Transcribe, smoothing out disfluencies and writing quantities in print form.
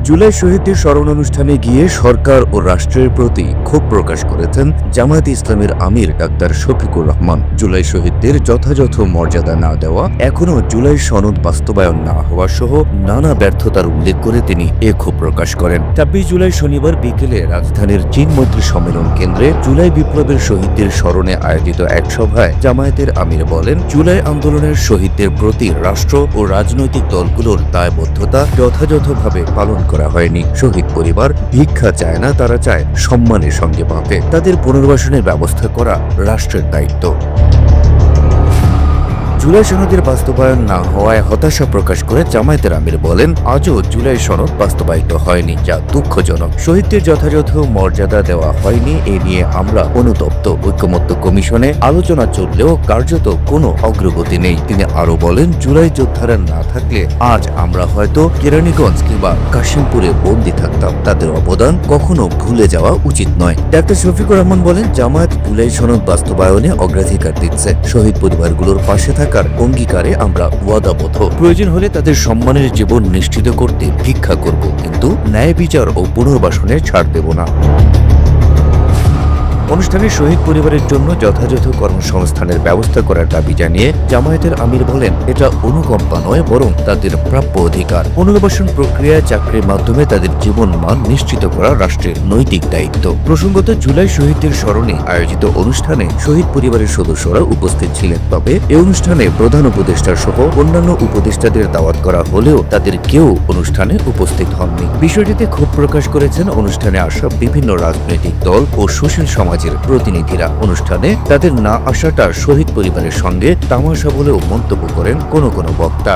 জুলাই শহীদদের স্মরণ অনুষ্ঠানে গিয়ে সরকার ও রাষ্ট্রের প্রতি ক্ষোভ প্রকাশ করেছেন জামায়াতে ইসলামীর আমির ডাক্তার শফিকুর রহমান। জুলাই শহীদদের যথাযথ মর্যাদা না দেওয়া, এখনও জুলাই সনদ বাস্তবায়ন না হওয়া সহ নানা ব্যর্থতার উল্লেখ করে তিনি এ ক্ষোভ প্রকাশ করেন। ২৬ জুলাই শনিবার বিকেলে রাজধানীর চীন মৈত্রী সম্মেলন কেন্দ্রে জুলাই বিপ্লবের শহীদদের স্মরণে আয়োজিত এক সভায় জামায়াতের আমির বলেন, জুলাই আন্দোলনের শহীদদের প্রতি রাষ্ট্র ও রাজনৈতিক দলগুলোর দায়বদ্ধতা যথাযথভাবে পালন করা হয়নি। শহীদ পরিবার ভিক্ষা চায় না, তারা চায় সম্মানের সঙ্গে বাঁচে। তাদের পুনর্বাসনের ব্যবস্থা করা রাষ্ট্রের দায়িত্ব। জুলাই সনদের বাস্তবায়ন না হওয়ায় হতাশা প্রকাশ করে জামায়াতের আমির বলেন, আজও জুলাই সনদ বাস্তবায়িত হয়নি, যা দুঃখজনক। শহীদদের যথাযথ মর্যাদা দেওয়া হয়নি, এ নিয়ে আমরা অনুতপ্ত। ঐকমত্য কমিশনে আলোচনা চললেও কার্যত কোনো অগ্রগতি নেই। তিনি আরো বলেন, জুলাই যোদ্ধারা না থাকলে আজ আমরা হয়তো কেরানীগঞ্জ কিংবা কাশিমপুরে বন্দী থাকতাম। তাদের অবদান কখনো ভুলে যাওয়া উচিত নয়। ডাক্তার শফিকুর রহমান বলেন, জামায়াত জুলাই সনদ বাস্তবায়নে অগ্রাধিকার দিচ্ছে। শহীদ পরিবারগুলোর পাশে থাকার অঙ্গীকারে আমরা ওয়াদাবদ্ধ। প্রয়োজন হলে তাদের সম্মানের জীবন নিশ্চিত করতে ভিক্ষা করব, কিন্তু ন্যায় বিচার ও পুনর্বাসনে ছাড় দেব না। অনুষ্ঠানে শহীদ পরিবারের জন্য যথাযথ কর্মসংস্থানের ব্যবস্থা করার দাবি জানিয়ে জামায়াতের আমির বলেন, এটা অনুকম্পা নয়, বরং তাদের প্রাপ্য অধিকার। পুনর্বাসন প্রক্রিয়ায় চাকরির মাধ্যমে তাদের জীবন মান নিশ্চিত করা রাষ্ট্রের নৈতিক দায়িত্ব। প্রসঙ্গত, জুলাই শহীদদের স্মরণে আয়োজিত অনুষ্ঠানে শহীদ পরিবারের সদস্যরা উপস্থিত ছিলেন। তবে এই অনুষ্ঠানে প্রধান উপদেষ্টা সহ অন্যান্য উপদেষ্টাদের দাওয়াত করা হলেও তাদের কেউ অনুষ্ঠানে উপস্থিত হননি। বিষয়টিতে ক্ষোভ প্রকাশ করেছেন অনুষ্ঠানে আসা বিভিন্ন রাজনৈতিক দল ও সুশীল সমাজ প্রতিনিধিরা। অনুষ্ঠানে তাদের না আসাটা শহীদ পরিবারের সঙ্গে তামাশা বলেও মন্তব্য করেন কোনো বক্তা।